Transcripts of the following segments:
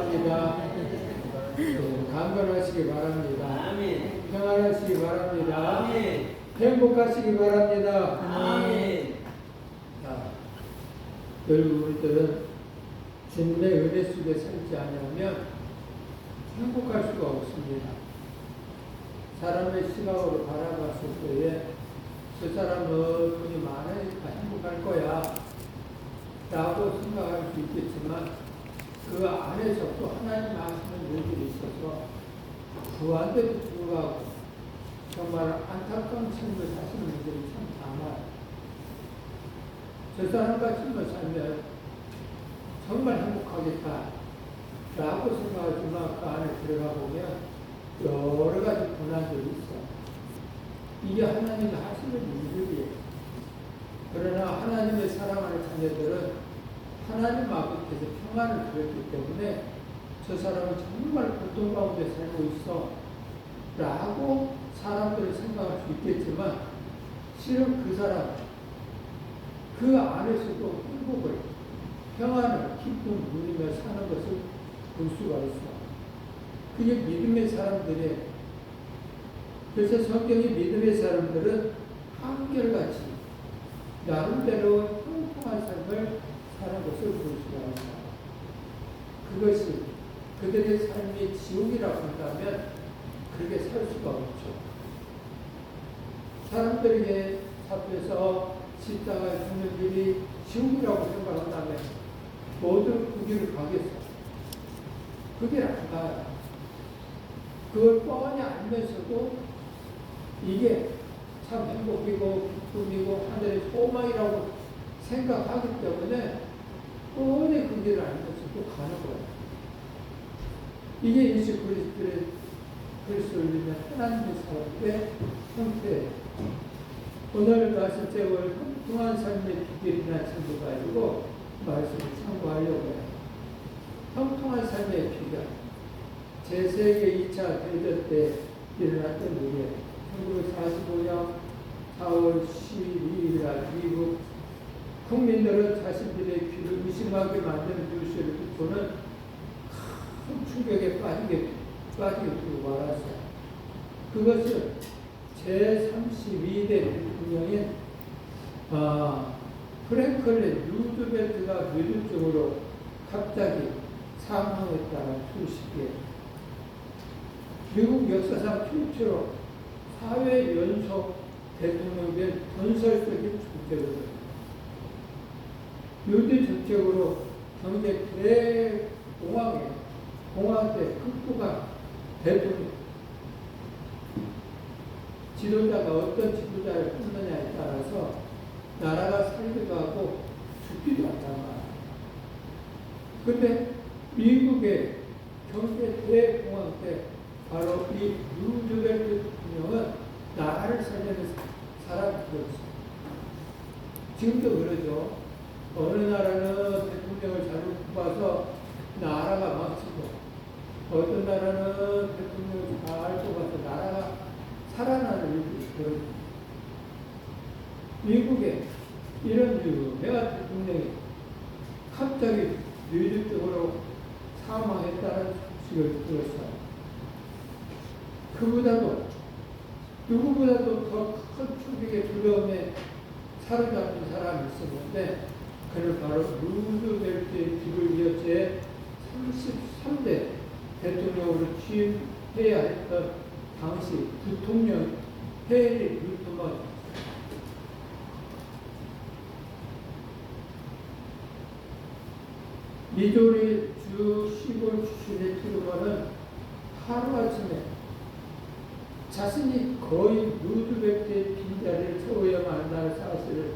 바랍니다. 강건하시기 바랍니다. 평안하시기 바랍니다. 행복하시기 바랍니다. 자, 결국 우리들은 주님의 은혜 속에 살지 않으면 행복할 수가 없습니다. 사람의 시각으로 바라봤을 때에 저 사람은 돈이 많으니까 행복할 거야 라고 생각할 수 있겠지만 그 안에서 또 하나님 하시는 일들이 있어서 구한데도 불구하고 정말 안타까운 삶을 사시는 분들이 참 많아요. 저 사람 같으면 살면 정말 행복하겠다 라고 생각하지만 그 안에 들어가 보면 여러 가지 고난들이 있어. 이게 하나님이 하시는 일들이에요. 그러나 하나님의 사랑하는 자녀들은 하나님 아버지께서 평안을 주었기 때문에 저 사람은 정말 고통 가운데 살고 있어 라고 사람들이 생각할 수 있겠지만 실은 그 사람 그 안에서도 행복을 평안을 기쁨 누리며 사는 것을 볼 수가 있어. 그게 믿음의 사람들이에요. 그래서 성경이 믿음의 사람들은 한결같이 나름대로 평평한 삶을 사는 것을 볼 수가 있어요. 그것이 그들의 삶이 지옥이라고 한다면 그렇게 살 수가 없죠. 사람들에게 잡혀서 십자가에 죽는 일이 지옥이라고 생각한다면 모두 그 길을 가겠어. 그 길 안 가요. 그걸 뻔히 알면서도 이게 참 행복이고 기쁨이고 하늘의 소망이라고 생각하기 때문에 뻔히 그 길을 알면서도 가는 거예요. 이게 예수 그리스도를 믿는 하나님의 사람들의 형태예요. 오늘 말씀 제목을 평안한 삶의 비결이라는 책을 가지고 말씀을 참고하려고 해요. 평통한 삶의 비결. 제2차 대전 때 일어났던 일이에요. 1945년 4월 12일 날 미국 국민들은 자신들의 귀를 의심하게 만드는 뉴스를 듣고는 큰 충격에 빠지게 들고 말았어요. 그것은 제32대 대통령인 프랭클린 루즈벨트가 뇌졸중으로 갑자기 사망했다는 소식이에요. 미국 역사상 최초로 사회 연속 대통령이 된 전설적인 정책으로 유대 정책으로 경제 공황 때 극복한 대통령 지도자가 어떤 지도자를 뽑느냐에 따라서 나라가 살기도 하고 죽기도 한단 말이에요. 그런데 미국의 경제 대공황 때 바로 이 루즈벨트 대통령은 나라를 살리는 사람이었어요. 지금도 그러죠. 어느 나라는 대통령을 잘못 뽑아서 나라가 망치고 어떤 나라는 대통령을 잘 뽑아서 나라가 살아나는 일이 있거든요. 미국에 이런 유명한 대통령이 갑자기 뇌졸중으로 사망했다는 소식을 들었어요. 그보다도 누구보다도 더 큰 충격의 두려움에 사로잡힌 사람이 있었는데 그는 바로 루즈벨트의 뒤를 이어 제33대 대통령으로 취임해야 했던 당시 부통령 해리 루트먼. 미조리 주 시골 출신의 트루먼은 하루아침에 자신이 거의 루즈벨트의 빈자리를 채워야만 한다는 사실을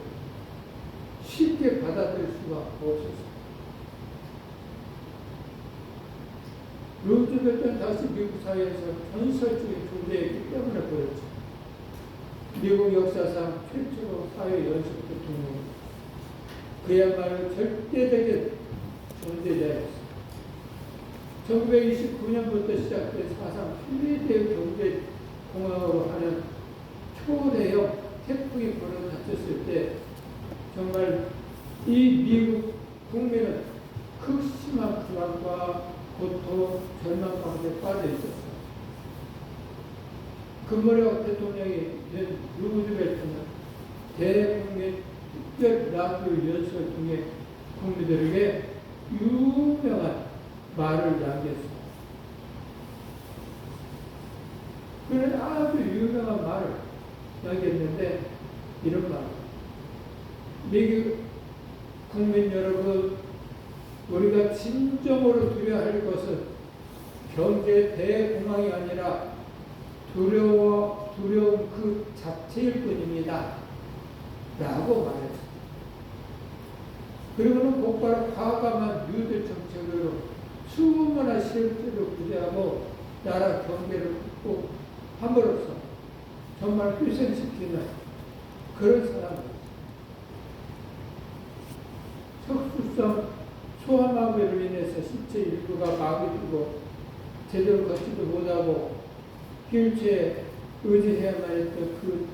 쉽게 받아들일 수가 없었습니다. 루즈벨트는 다시 미국 사회에서 전설적인 존재이기 때문에 그렇죠. 미국 역사상 최초로 사회 연속 대통령, 그야말로 절대적인 존재자였습니다. 1929년부터 시작된 사상 최대의 경제 공황으로 하는 초대형 태풍이 불어닥쳤을 때 정말 이 미국 국민은 극심한 불안과 고통, 절망 가운데 빠져 있었어. 금모력 대통령이 된 루즈벨트는 대국민 특별 라디오 연설 중에 국민들에게 유명한 말을 남겼어. 그는 아주 유명한 말을 남겼는데 이런 말. 미국 국민 여러분, 우리가 진정으로 두려워할 것은 경제 대공황이 아니라 두려움 그 자체일 뿐입니다. 라고 말했습니다. 그리고는 곧바로 과감한 뉴딜 정책으로 수많은 실업들을 구제하고 나라 경제를 극복함으로써 정말 희생시키는 그런 사람입니다. 석수성 소아마비로 인해서 신체 일부가 마비되고 제대로 걷지도 못하고 휠체어에 의지해야만 했던 그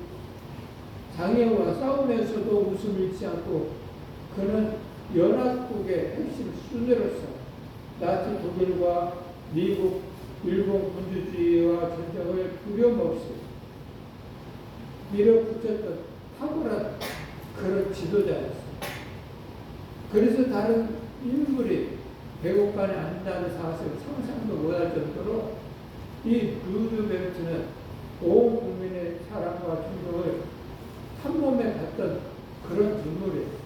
장애와 싸우면서도 웃음 잃지 않고 그는 연합국의 핵심 수뇌로서 나치 독일과 미국, 일본 군주주의와 전쟁을 두려움 없이 밀어붙였던 탁월한 그런 지도자였습니다. 그래서 다른 인물이 배고파에 앉는다는 사실을 상상도 못할 정도로 이 루즈벨트는 온 국민의 사랑과 존경을 한 몸에 받던 그런 인물이에요.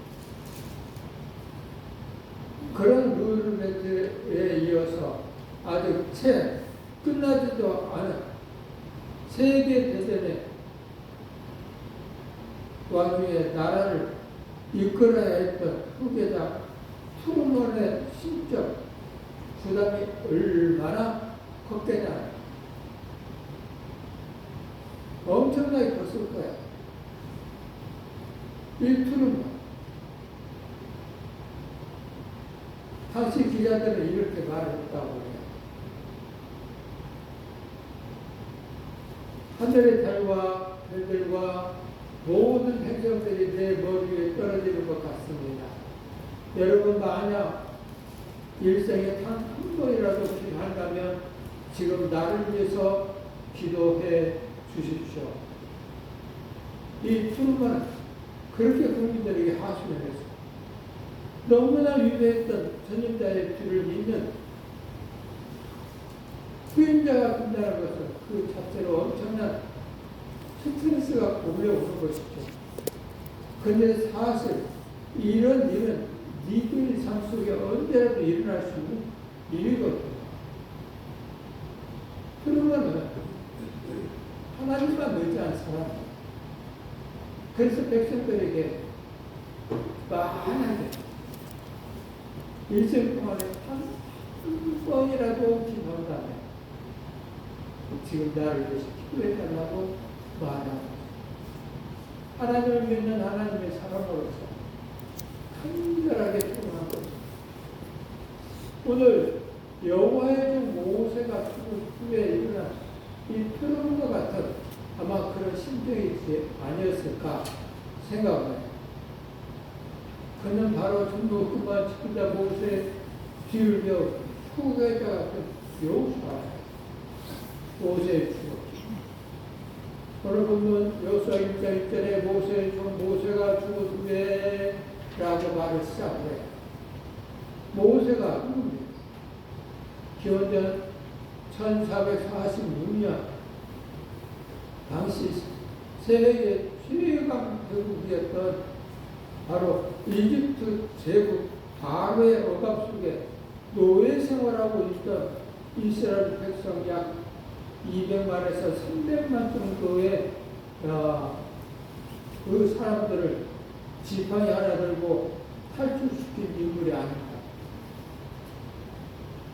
그런 루즈벨트에 이어서 아직 채 끝나지도 않은 세계대전의 와중에 나라를 이끌어야 했던 후계자 트루먼의 심적 부담이 얼마나 컸겠냐. 엄청나게 컸을 거야. 이 트루먼. 당시 기자들은 이렇게 말했다고 해요. 하늘의 달과 별들과 모든 행성들이 내 머리 위에 떨어지는 것 같습니다. 여러분 만약 일생에 단 한 번이라도 기도한다면 지금 나를 위해서 기도해 주십시오. 이 트루먼은 그렇게 국민들에게 하소연을 했습니다. 너무나 위대했던 전임자의 뒤를 잇는 후임자가 된다는 것은 그 자체로 엄청난 스트레스가 몰려오는 것이죠. 그런데 사실 이런 일은 니들 삶 속에 언제라도 일어날 수 있는 일이거든요. 그러면은 하나님만 의지한 사람. 그래서 백성들에게 만약에 일생 동안에 한 번이라도 기도한다면 지금 나를 위해서 기도해달라고 말합니다. 하나님을 믿는 하나님의 사람으로서 간절하게 기도한 거죠. 오늘 여호와의 종 모세가 죽은 후에 일어난 이 트루먼과 같은 아마 그런 심정이지 아니었을까 생각합니다. 그는 바로 전부 그만 지키다 모세의 뒤를 이어 후계자 같은 여호수아예요. 모세의 추억. 오늘 보면 여호수아 1장 1절에 모세의 종 모세가 죽은 후에 라고 말을 시작해요. 모세가 누굽니까? 기원전 1446년 당시 세계 최강 대국이었던 바로 이집트 제국 바로의 억압 속에 노예 생활하고 있던 이스라엘 백성 약 200만에서 300만 정도의 그 사람들을 지팡이 하나 들고 탈출시킨 인물이 아닙니다.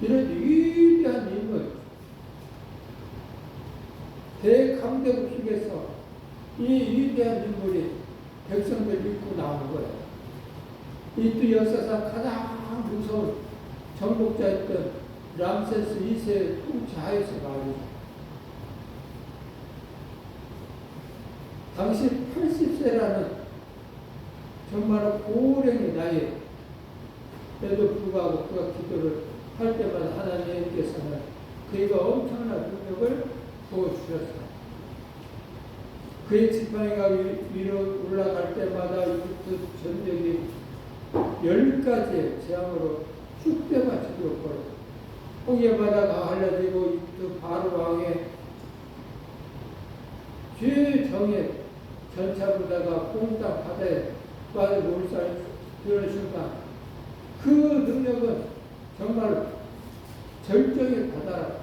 이런 위대한 인물, 대강대국 속에서 이 위대한 인물이 백성들 믿고 나오는 거예요. 이때 역사상 가장 무서운 정복자였던 람세스 2세의 통치하에서 말이죠. 당시 80세라는 정말 고령의 나이에도 불구하고 그가 기도를 할 때마다 하나님께서는 그가 엄청난 능력을 보여주셨어요. 그의 지팡이가 위로 올라갈 때마다 이집트 전역이 10가지의 재앙으로 쑥대가 죽었고, 홍해 바다가 갈라지고 이집트 바로 왕의 죄정에 전차보다가 뽕땅 바다에 빠져 몰살 드는 순간, 그 능력은 정말 절정에 다다라.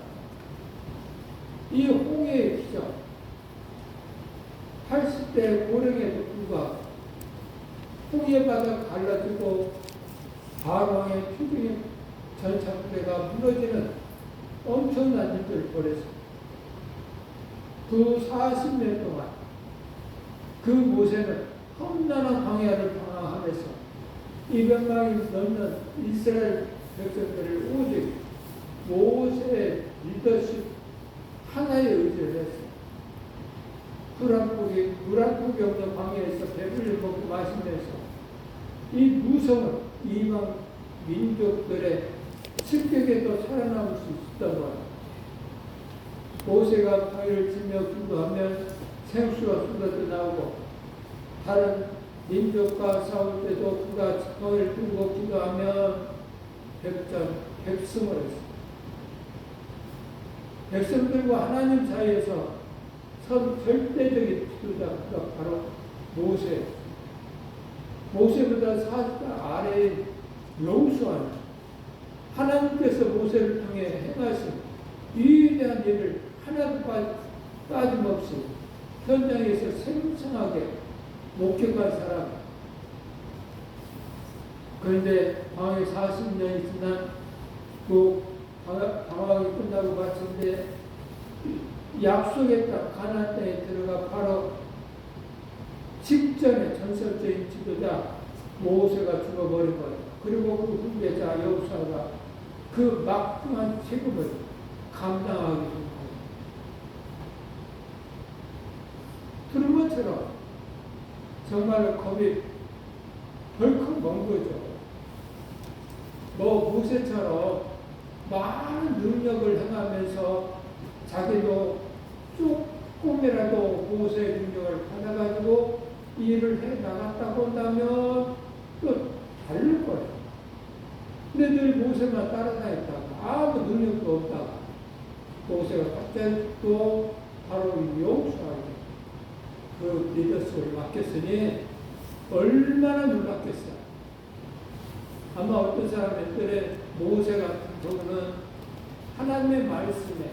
이 홍해의 기적, 80대 고령에도 불구하고 홍해 바다가 갈라지고 바로왕의 표정의 전차부대가 무너지는 엄청난 일들을 벌였습니다. 그 40년 동안 그 모세는 험난한 광야를 방황하면서 200만이 넘는 이스라엘 백성들을 오직 모세의 리더십 하나에 의지를 했어요. 물 한 폭이 없는 광야에서 배불리 먹고 마시면서 이 무서운 이방 민족들의 습격에도 살아남을 수 있었던 거예요. 모세가 바위를 치며 기도하면 생수가 쏟아져 나오고, 다른 민족과 싸울 때도 그가 지팡이를 들고 기도하면 백성을 했습니다. 백성들과 하나님 사이에서 선 절대적인 지도자가 바로 모세. 모세보다 40배 아래인 여호수아는 하나님께서 모세를 통해 행하신 위대한 일을 하나도 빠짐없이 현장에서 생생하게 목격한 사람. 그런데 방황이 40년이 지난 그 방황이 끝나고 마침내 약속의 땅 가나안 땅에 들어가 바로 직전에 전설적인 지도자 모세가 죽어버린 거예요. 그리고 그 후계자 여호수아가 그 막중한 책임을 감당하게 된 거예요. 들은 것처럼 정말 겁이 덜컥 먼 거죠. 모세처럼 많은 능력을 행하면서 자기도 조금이라도 모세의 능력을 받아가지고 일을 해 나갔다고 한다면 또 다를 거예요. 근데 늘 모세만 따라다녔다가 아무 능력도 없다가 모세가 갑자기 또 바로 여호수아에게 그 리더십을 맡겼으니 얼마나 놀랐겠어요. 아마 어떤 사람들의 모세 같은 경우는 하나님의 말씀에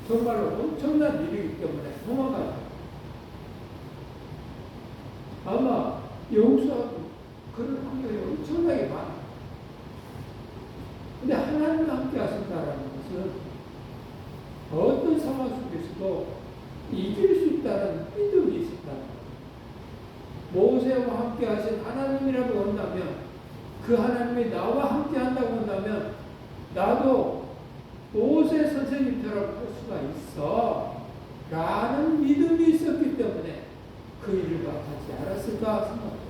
정말 엄청난 일이기 때문에 도망가요. 아마 여호수아도 그런 환경이 엄청나게 많아요. 근데 하나님과 함께 하신다라는 것은 어떤 상황 속에서도 이길 수 있다는 믿음이 있었다. 모세와 함께 하신 하나님이라고 한다면, 그 하나님이 나와 함께 한다고 한다면 나도 모세 선생님처럼 할 수가 있어 라는 믿음이 있었기 때문에 그 일을 하지 않았을까 생각해요.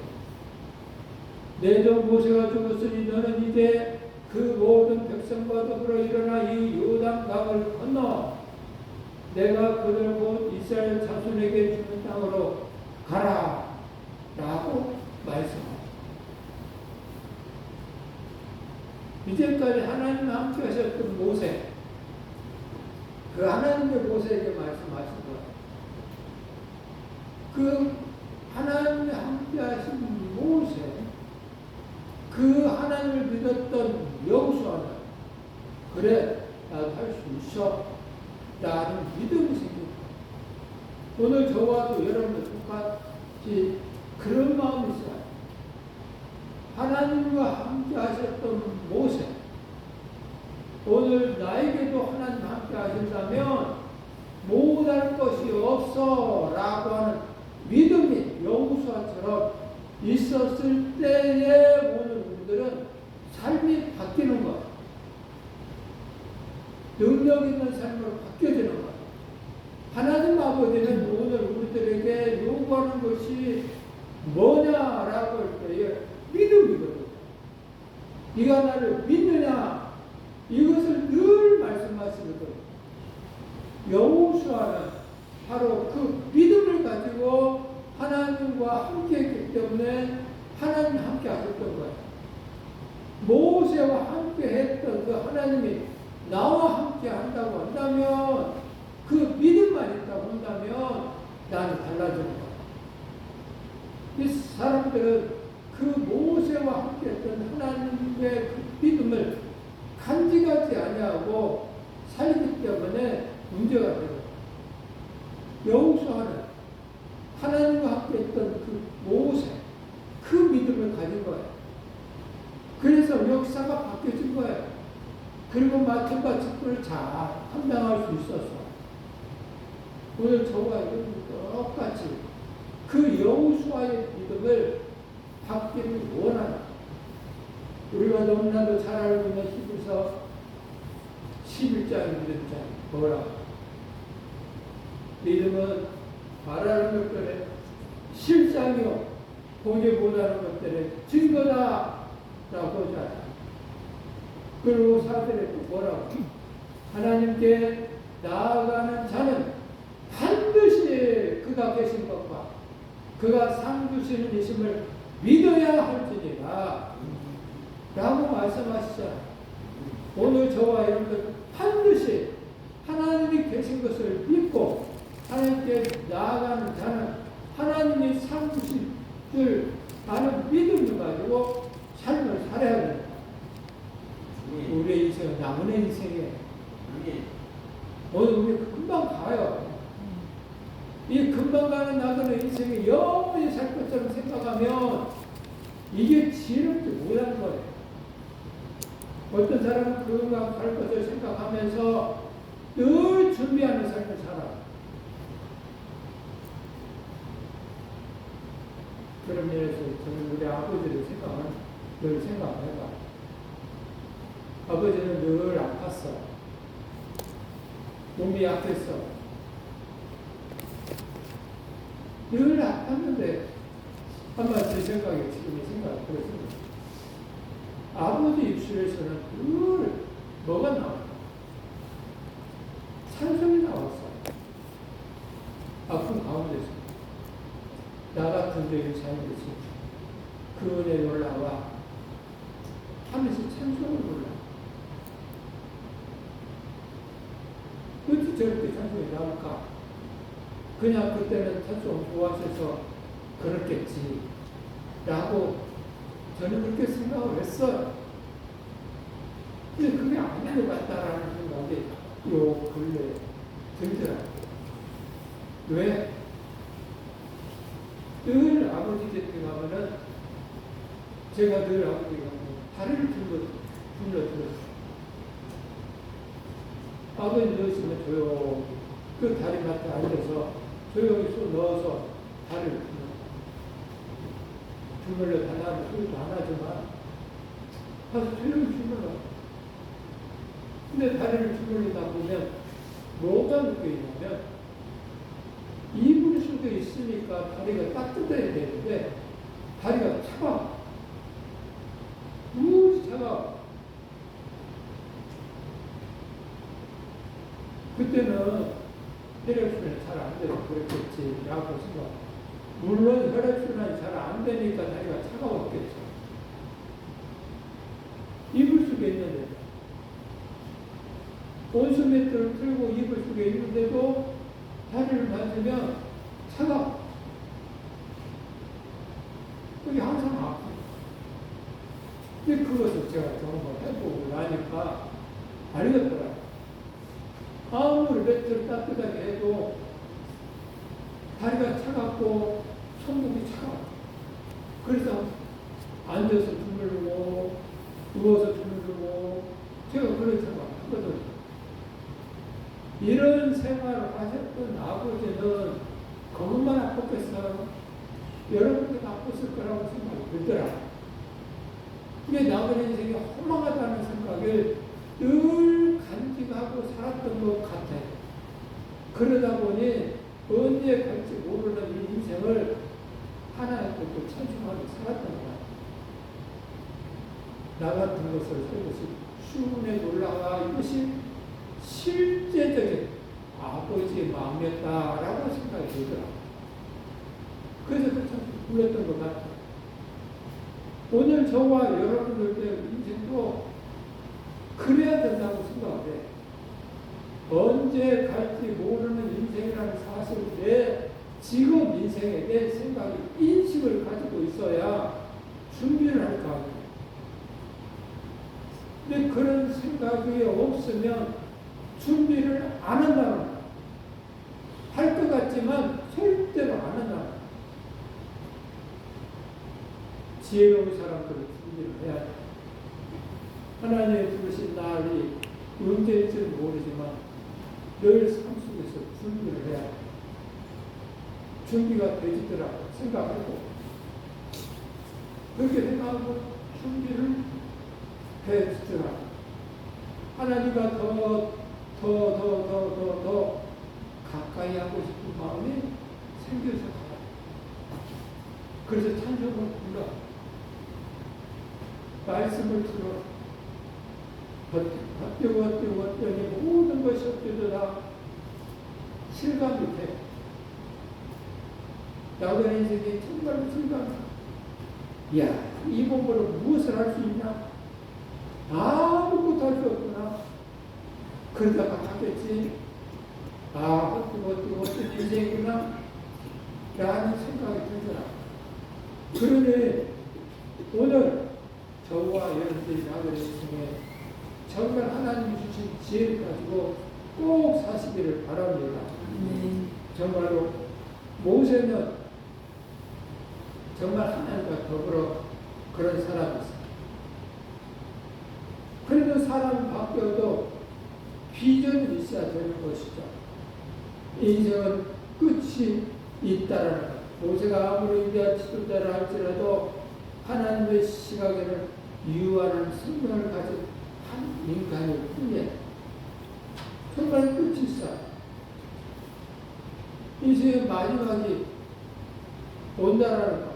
내 종 모세가 죽었으니 너는 이제 그 모든 백성과 더불어 일어나 이 요단강을 건너 내가 그들 곧 이스라엘 자손에게 주는 땅으로 가라 라고 말씀합니다. 이제까지 하나님과 함께 하셨던 모세, 그 하나님의 모세에게 말씀하신 거예요. 그 하나님과 함께 하신 모세, 그 하나님을 믿었던 여호수아는 그래 나도 할 수 있어 라는 믿음이 생깁니다. 오늘 저와도 여러분들 똑같이 그런 마음이 있어요. 하나님과 함께 하셨던 모세, 오늘 나에게도 하나님과 함께 하신다면 못할 것이 없어 라고 하는 믿음이 여호수아처럼 있었을 때에 오늘 우리들은 삶이 바뀌는 것, 능력 있는 삶으로 바뀌어지는 것. 하나님 아버지는 오늘 우리들에게 요구하는 것이 뭐냐라고 할 때에 믿음이거든. 네가 나를 믿느냐 이것을 늘 말씀하시거든. 여호수아는 바로 그 믿음을 가지고 하나님과 함께 했기 때문에 하나님 함께 하셨던 거예요. 모세와 함께 했던 그 하나님이 나와 함께 한다고 한다면, 그 믿음만 있다고 한다면 나는 달라지는 거예요. 이 사람들은 그 모세와 함께 했던 하나님의 그 믿음을 간직하지 아니하고 살기 때문에 문제가 되고, 여호수아는 하나님과 함께 했던 그 모세, 그 믿음을 가진 거예요. 그래서 역사가 바뀌어진 거예요. 그리고 맡은 직분을 잘 감당할 수 있었어. 오늘 저와 여러분 똑같이 그 여호수아의 믿음을 받기를 원하는, 우리가 너무나도 잘 알고 있는 히브리서 11장 1장 뭐라? 믿음은 말하는 것들의 실상이요 보지 못하는 것들의 증거다 라고 하잖아요. 그리고 사절에 또 뭐라고? 하나님께 나아가는 자는 반드시 그가 계신 것과 그가 상 주시는 이심을 믿어야 할지니라 라고 말씀하시잖아요. 오늘 저와 여러분들 반드시 하나님이 계신 것을 믿고 하나님께 나아가는 자는 하나님이 상 주실 줄 아는 믿음을 가지고 삶을 살아야 됩니다. 우리의 인생은 남은 인생이에요. 오늘 우리 금방 가요. 이 금방 가는 나그네 인생이 영원히 살 것처럼 생각하면 이게 지혜롭지 못한 거예요. 어떤 사람은 금방 갈 것을 생각하면서 늘 준비하는 삶을 살아요. 그런 면에서 저는 우리 아버지를 늘 생각해봐. 아버지는 늘 아팠어. 몸이 약했어. 늘 아팠는데 아마 제 생각에 지금 이 생각 그렇습니다. 아버지 입술에서는 늘 뭐가 나와? 찬송이 나왔어. 아픈 가운데서 나 같은 죄인 삶에서 그 은혜에 올라와 하면서 찬송을 불러. 어떻게 저렇게 찬송이 나올까? 그냥 그때는 찬송 좋아하셔서 그렇겠지 라고 저는 그렇게 생각을 했어요. 근데 그게 아닌 것 같다라는 생각이 요 근래 들더라고요. 왜? 늘 아버지 곁에 가면은 제가 늘 아버지가 다리를 들었어요. 아버지 넣으시면 조용히 그 다리 밑에 앉아서 조용히 손 넣어서 다리를 주물러 달라는 소리도 안 하지만 가서 조용히 주물러. 근데 다리를 주물리다 보면 뭐가 느껴지냐면 이불 속에 있으니까 다리가 따뜻해야 되는데 다리가 차가워. 무지 차가워. 그때는 혈액순환이 잘 안 돼서 그랬겠지 라고 생각. 물론 혈액순환이 잘 안 되니까 다리가 차가웠겠죠. 이불 속에 있는데 온수 매트를 틀고 이불 속에 있는데도 다리를 만지면 차가워. 그게 항상 아프고. 근데 그것을 제가 경험을 해보고 나니까 알겠더라고요. 아무리 매트를 따뜻하게 해도 다리가 차갑고 손목이 차가워. 그래서 앉아서 주물르고 누워서 주물르고 제가 그런 생각 하거든요. 이런 생활을 하셨던 아버지는 그것만 아팠겠어요. 여러분도 아팠을 거라고 생각이 들더라고요. 이게 나그네 인생이 허망하다는 생각을 늘 간직하고 살았던 것 같아요. 그러다 보니 언제 갈지 모르는 이 인생을 하나의 것도 찬송하고 살았던 거예요. 나 같은 것을 살고서 수문에 놀라가 그때도 아버지의 마음이었다라고 생각이 들더라고요. 그래서 참 불렀던 것 같아요. 오늘 저와 여러분들의 인생도 그래야 된다고 생각해. 언제 갈지 모르는 인생이라는 사실에 지금 인생에 내 생각이 인식을 가지고 있어야 준비를 할 거 아니에요. 근데 그런 생각이 없으면 준비를 안 한다는 거예요. 할 것 같지만 절대로 안 한다는 거예요. 지혜로운 사람들은 준비를 해야 돼요. 하나님의 부르신 날이 언제일지는 모르지만 늘 삶 속에서 준비를 해야 돼요. 준비가 되지더라고 생각하고 그렇게 생각하고 준비를 해주더라고. 하나님과 더 가까이 하고 싶은 마음이 생겨서 가요. 그래서 찬송을 불러. 말씀을 들어. 어쩌니 모든 것이 없어도 실감이 돼. 나그네 인생이 정말 실감이 돼. 야, 이 몸으로 무엇을 할 수 있나? 아무것도 할 수 없구나. 그러다가 하겠지. 어떤 인생이구나. 라는 생각이 들더라. 그러니 오늘 저와 여러분들이 나그네 인생에 정말 하나님이 주신 지혜를 가지고 꼭 사시기를 바랍니다. 정말로 모세는 정말 하나님과 더불어 그런 사람이었어요. 그래도 사람이 바뀌어도 비전이 있어야 되는 것이죠. 인생은 끝이 있다라는 것. 모세가 아무리 위대한 지도자라 할지라도 하나님의 시각에는 유한한 생명을 가진 한 인간일 뿐이에요. 정말 끝이 있어요. 인생의 마지막이 온다라는 것.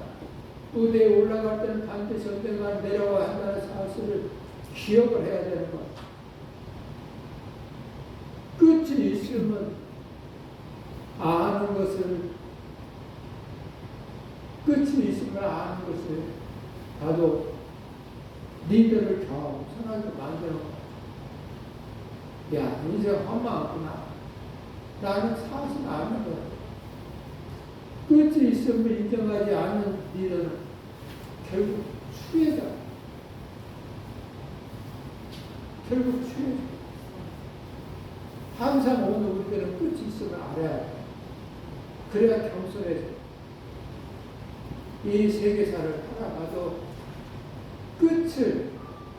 무대에 올라갈 때는 반드시 언젠가 내려와야 한다는 사실을 기억을 해야 되는 것. 끝이 있으면 아는 것을, 끝이 있으면 아는 것을 나도 니들을 겸손하게 만들어. 야, 인생 험하구나. 나는 사실 아는 거야. 끝이 있음을 인정하지 않는 니들은 결국 추해져. 결국 추해져. 항상 오늘 우리들은 끝이 있음을 알아야 돼. 그래야 겸손해져. 이 세계사를 살아가도 끝을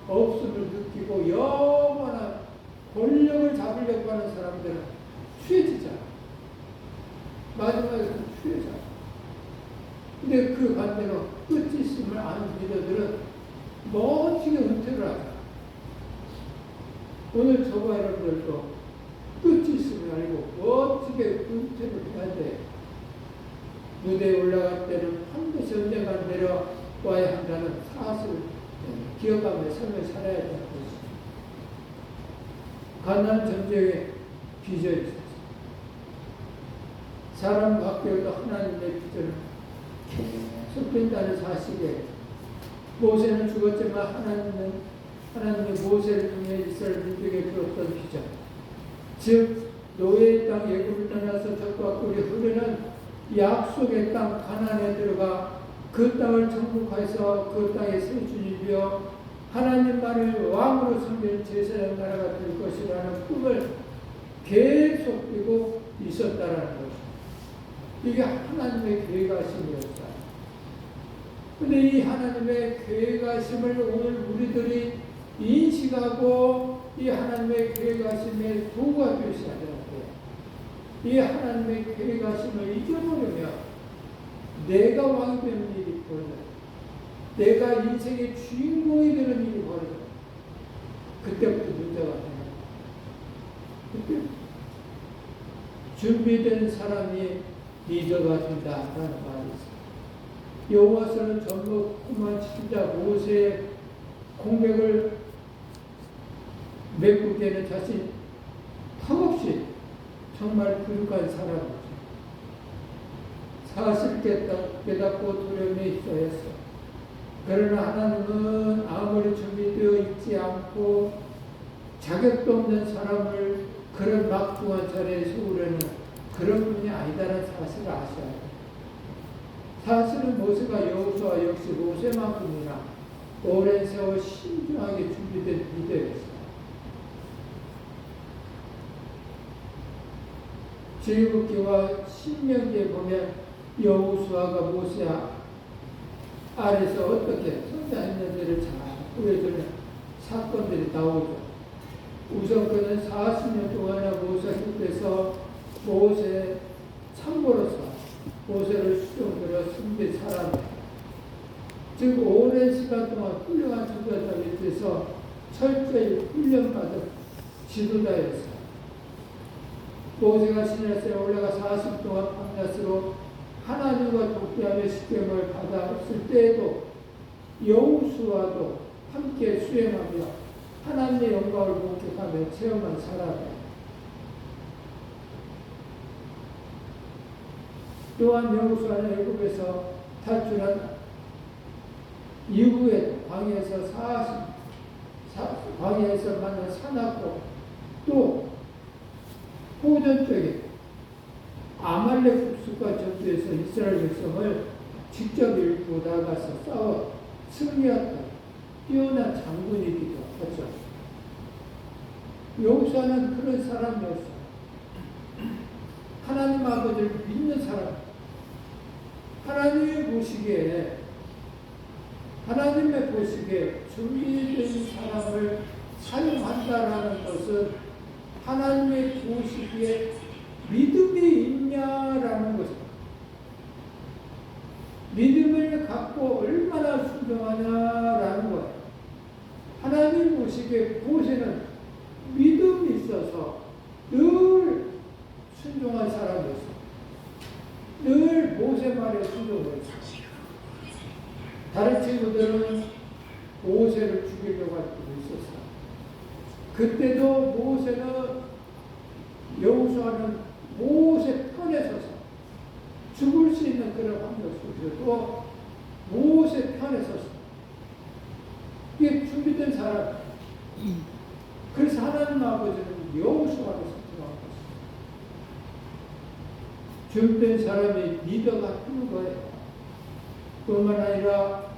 없음을 느끼고 영원한 권력을 잡으려고 하는 사람들은 추해지잖아. 마지막에 추해져. 근데 그 반대로 끝이 있음을 아는 리더들은 멋지게 은퇴를 하죠. 오늘 저와 여러분들도 끝이 있음을 알고 멋지게 은퇴를 해야 돼. 무대에 올라갈 때는 반드시 언젠가 내려와야 한다는 사실을 기억하며 삶을 살아야 되는 것이죠. 가나안 전쟁의 비전이 있었어요. 사람 바뀌어도 하나님의 비전은 계속된다는 사실에 모세는 죽었지만 하나님의 모세를 통해 이스라엘 민족에게 주었던 비전, 즉 노예의 땅 애굽을 떠나서 적과 꿀이 흐르는 약속의 땅 가나안에 들어가 그 땅을 정복해서 그 땅에 새 주님이여 하나님만을 왕으로 섬기는 제사장 나라가 될 것이라는 꿈을 계속 꾸고 있었다라는 것입니다. 이게 하나님의 계획하심이었어요. 근데 이 하나님의 계획하심을 오늘 우리들이 인식하고 이 하나님의 계획하심에 도구가 되셔야 되는데, 이 하나님의 계획하심을 잊어버리면 내가 왕이 되는 일이 벌어져요. 내가 인생의 주인공이 되는 일이 벌어져요. 그때부터 문제가 돼요. 그때 준비된 사람이 리더가 된다라는 말이 있어요. 여호와서는 전복만 지키자 모세의 공백을 메꾸게 되는 자신 턱없이 정말 부족한 사람이죠. 사실 깨닫고 두려움에 휩싸였어. 그러나 하나님은 아무리 준비되어 있지 않고 자격도 없는 사람을 그런 막중한 자리에 세우려는 그런 분이 아니다라는 사실을 아셔야 해요. 사실은 모세가 여호수아 역시 모세만큼이나 오랜 세월 신중하게 준비된 리더였어요. 출애굽기와 신명기에 보면 여호수아가 모세 아래서 어떻게 성장했는지를 잘 보여주는 사건들이 나오죠. 우선 그는 40년 동안이나 모세 곁에서 모세 참고로서 모세를 수종들어 숨긴 사람이에요. 즉 오랜 시간 동안 훌륭한 지도자 밑에서 철저히 훈련받은 지도자였어요. 모세가 시내산에 올라가 40 동안 밤낮으로 하나님과 독대하며 십계명을 받았을 때에도 여호수아도 함께 수행하며 하나님의 영광을 목격하며 체험한 사람이에요. 또한 여호수아는 애굽에서 탈출한 이후에 광야에서 만난 사납고 또 호전적인 아말렉 국수과 전투에서 이스라엘 백성을 직접 일구 나가서 싸워 승리했던 뛰어난 장군이기도 하죠. 여호수아는 그런 사람이었어요. 하나님 아버지를 믿는 사람, 하나님의 보시기에 준비된 사람을 사용한다라는 것은 하나님의 보시기에 믿음이 있냐라는 것입니다. 믿음을 갖고 얼마나 순종하냐라는 거예요. 하나님 보시기에 모세는 믿음이 있어서 늘 순종한 사람이었어요. 늘 모세 말에 순종했어요. 다른 친구들은 모세를 죽이려고 할 때도 있었어요. 그때도 모세는 여호수아는 모세 편에 서서 죽을 수 있는 그런 환경 속에서도 모세 편에 서서 이게 준비된 사람. 그래서 하나님 아버지는 여호수아를 선택한 것입니다. 준비된 사람이 리더가 되는 거예요. 뿐만 아니라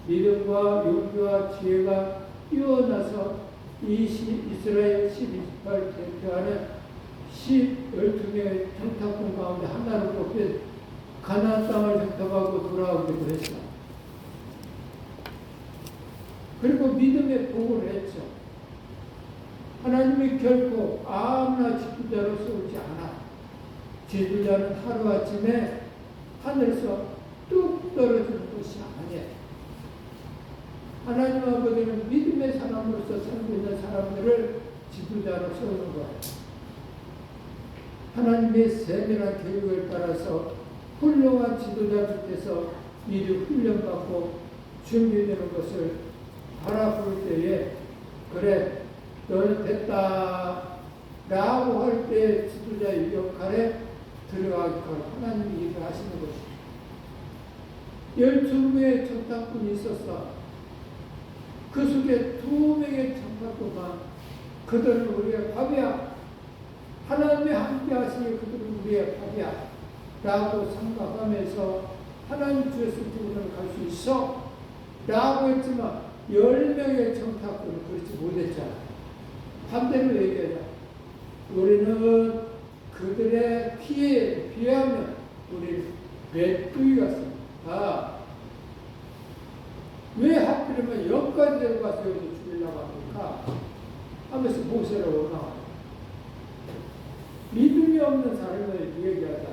믿음과 용기와 지혜가 뛰어나서 이 이스라엘 12지파를 대표하는 12명의 정탐꾼 가운데 하나로 뽑힌 가나안 땅을 정탐하고 돌아오기도 했어. 그리고 믿음의 보고를 했죠. 하나님이 결코 아무나 지도자로 세우지 않아. 지도자는 하루아침에 하늘에서 뚝 떨어지는 것이 아니에요. 하나님 아버지는 믿음의 사람으로서 살고 있는 사람들을 지도자로 세우는 거예요. 하나님의 세밀한 계획을 따라서 훌륭한 지도자 밑에서 미리 훈련받고 준비되는 것을 바라볼 때에 그래 너는 됐다 라고 할 때 지도자의 역할에 들어가기 하나님이 일을 하시는 것입니다. 12명의 정탐꾼이 있었어. 그 속에 2명의 정탐꾼만 그들은 우리의 밥이야. 하나님이 함께 하시니 그들은 우리의 밥이야. 라고 생각하면서 하나님 주셨을 때 우리는 갈 수 있어. 라고 했지만 10명의 정탐꾼은 그렇지 못했잖아. 반대로 얘기하자. 우리는 그들의 피해에 비하면 우리 메뚜기 같습니다. 왜 하필이면 여기까지 데리고 가서 여기서 죽이려고 합니까? 하면서 모세를 원망합니다. 믿음이 없는 사람을 얘기하자.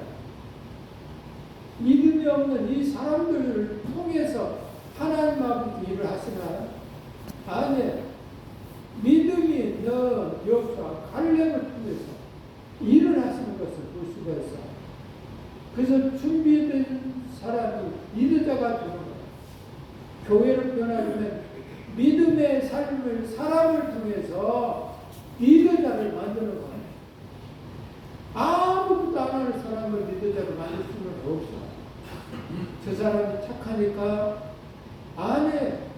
믿음이 없는 이 사람들을 통해서 하나님 아버지 일을 하시나요? 아니에요. 믿음이 있는 여호수아 갈렙을 통해서 일을 하시는 것을 볼 수가 있어요. 그래서 준비된 사람이 리더자가 되는 거예요. 교회를 변화하려면 믿음의 삶을 사람을 통해서 리더자를 만드는 거예요. 착하니까 안에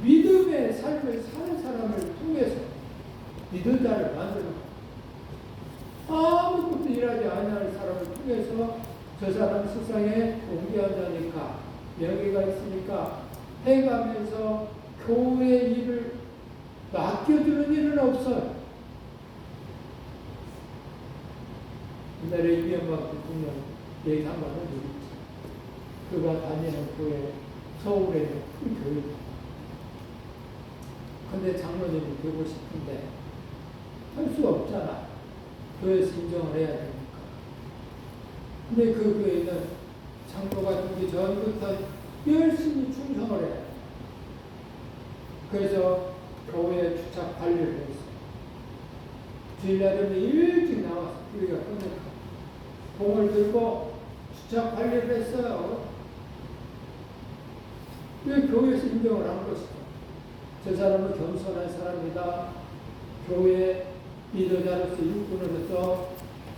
믿음의 삶을 사는 사람을 통해서 믿은 자를 만드는 아무것도 일하지 않을 사람을 통해서 저 사람 세상에 공개한 자니까 명예가 있으니까 해가면서 교회 일을 맡겨주는 일은 없어요. 옛날에 이명박 대통령 얘기한 거는 누구지? 그가 다니는 교회, 서울에 있는 큰 교회입니다. 근데 장로님이 되고 싶은데 할 수가 없잖아. 교회에서 인정을 해야 되니까. 근데 그 교회는 장로가 되기 전부터 열심히 충성을 해요. 그래서 교회 주차 관리를 했어요. 주일날에는 일찍 나와서 교회가 끝낼까. 봉을 들고 주차 관리를 했어요. 왜 교회에서 인정을 한 것이죠? 저 사람은 겸손한 사람이다. 교회 리더자로서 일꾼으로서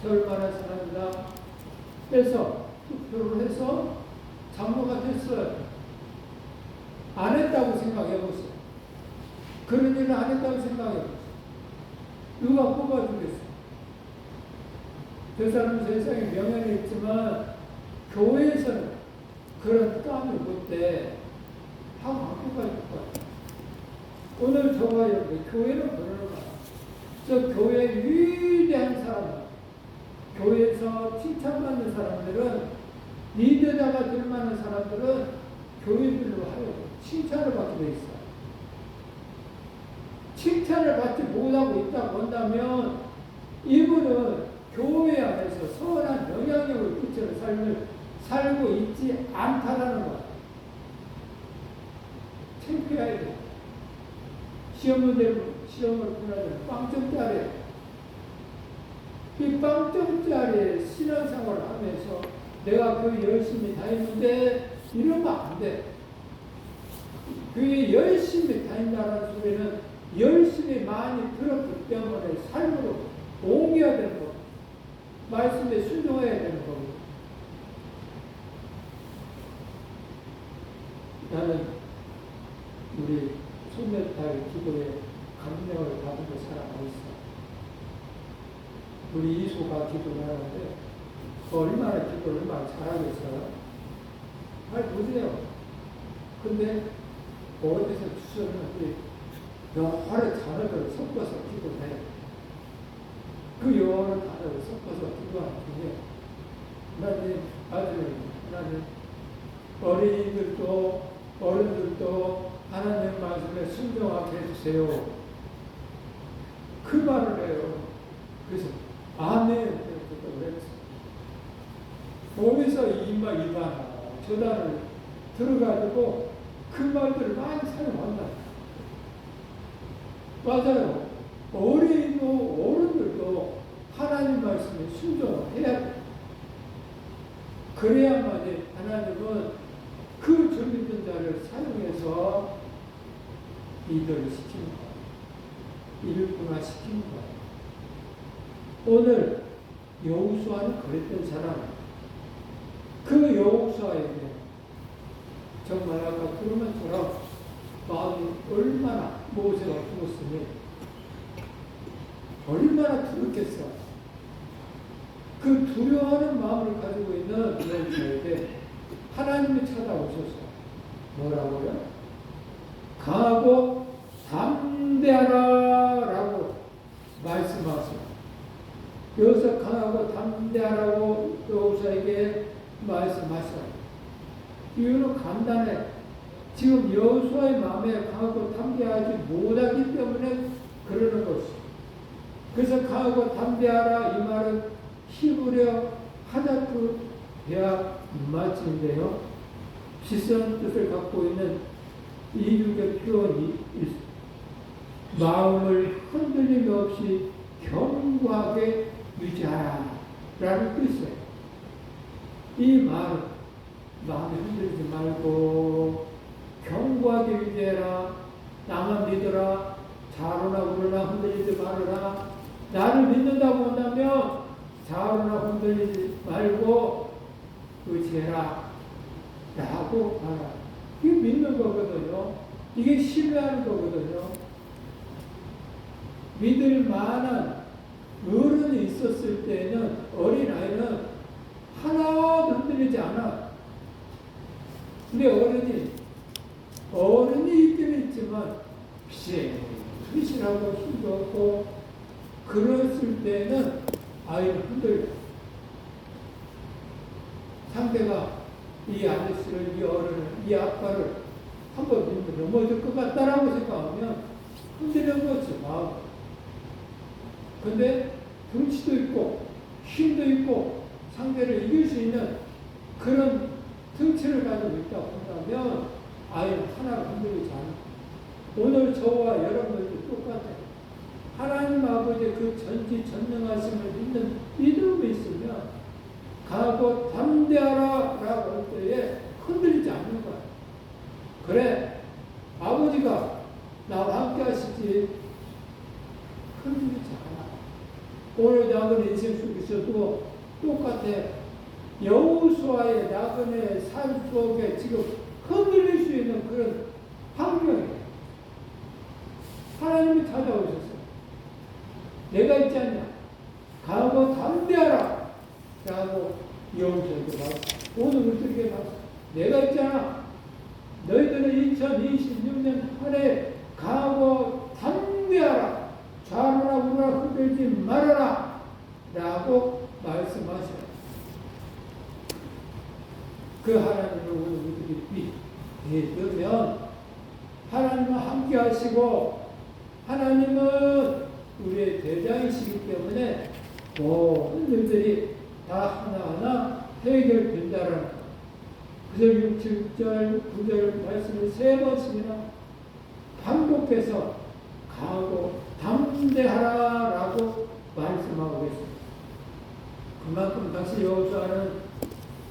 설만한 사람이다. 그래서 투표를 해서 장로가 됐어요. 안 했다고 생각해보세요. 그런 일을 안 했다고 생각해보세요. 누가 뽑아주겠어요? 저 사람은 세상에 명예는 있지만 교회에서는 그런 깜을 못 돼. 하고 안 뽑아줄 거야. 오늘 저와 여러분, 교회는 그러는 거야. 저 교회의 위대한 사람들, 교회에서 칭찬받는 사람들은, 리더자가 될 만한 사람들은 교회들로 하여 칭찬을 받게 돼 있어요. 칭찬을 받지 못하고 있다고 한다면 이분은 교회 안에서 선한 영향력을 끼치는 삶을 살고 있지 않다라는 거야. 창피해야 돼. 시험을 보내는 빵점짜리. 이 빵점짜리 신앙생활을 하면서 내가 교회 열심히 다니는데 이러면 안 돼. 교회 열심히 다닌다는 소리는 열심히 많이 들었기 때문에 삶으로 옮겨야 되는 겁니다. 말씀에 순종해야 되는 겁니다. 나는 우리 소멸달 기도에 감명을 받은 사람이 있어. 우리 이소가 기도를 하는데 얼마나 기도를 얼마나 잘하겠어요? 잘 못해요. 근데 어디서 주셨는지 여러 단어를 섞어서 기도해. 그 여러 단어를 섞어서 기도하는 중에 하나님 어린이들도 어른들도 하나님 말씀에 순종하게 해주세요. 그 말을 해요. 그래서 아멘 거기서 이만 저단을 들어가지고 그 말들을 많이 사용한다. 맞아요. 어린이도 어른들도 하나님 말씀에 순종을 해야 돼. 그래야만이 하나님은 그 준비된 자를 사용해서 리더를 시키는 거예요. 일꾼화 시키는 거예요. 오늘 여호수아는 그랬던 사람. 그 여호수아에게 정말 아까 그러면 저랑 마음이 얼마나 모세가 죽었으니 얼마나 두렵겠어. 그 두려워하는 마음을 가지고 있는 여호수아에게 하나님이 찾아오셔서 뭐라고요? 강하고 담대하라 라고 말씀하세요. 여기서 강하고 담대하라고 여호수아에게 말씀하셔요. 이유는 간단해. 지금 여호수아의 마음에 강하고 담대하지 못하기 때문에 그러는 것이죠. 그래서 강하고 담대하라 이 말은 히브리어 하다크 대학 말씀인데요. 비슷한 뜻을 갖고 있는 이륙의 표현이 있습니다. 마음을 흔들림 없이 견고하게 유지하라 라는 뜻이에요. 이 말은 마음을 흔들지 말고 견고하게 유지해라. 나만 믿어라. 좌로나 우로나 흔들리지 말아라. 나를 믿는다고 한다면 좌로나 흔들리지 말고 의지해라. 라고 봐라. 이게 믿는 거거든요. 이게 신뢰하는 거거든요. 믿을 만한 어른이 있었을 때는 어린아이는 하나도 흔들리지 않아. 근데 어른이 있기는 있지만 피신하고 힘도 없고 그랬을 때는 아이는 흔들려. 상대가 이 아저씨를, 이 어른을, 이 아빠를 한번 믿으면 넘어질 것 같다라고 생각하면 흔들리는 거지, 마음. 근데 덩치도 있고 힘도 있고 상대를 이길 수 있는 그런 덩치를 가지고 있다고 한다면 아이는 하나로 흔들리지 않아. 오늘 저와 여러분들도 똑같아요. 하나님 아버지의 그 전지전능하심을 믿는 믿음이 있으면 가고 담대하라 라고 할 때에 흔들리지 않는 거야. 그래, 아버지가 나와 함께 하시지 흔들리지 않아. 오늘 작은 인생 속에서도 똑같아. 여호수아의 나그네 삶 속에 지금 흔들릴 수 있는 그런 환경이에요. 하나님이 찾아오셨어요. 내가 있지 않냐? 가고 담대하라 라고 여호수아에게 말했어요. 오늘 우리들에게 말했어요. 내가 있잖아. 너희들은 2026년 한 해 가고 담대하라. 좌로나 우로나 흔들지 말아라 라고 말씀하셔요. 그 하나님을 오늘 우리들이 믿으면 하나님과 함께 하시고 하나님은 우리의 대장이시기 때문에 모든 일들이 다 하나하나 해결된다라는 것. 그래서 6, 7절, 9절 말씀을 3번씩이나 반복해서 가고 담대하라 라고 말씀하고 계십니다. 그만큼 당시 여호수아는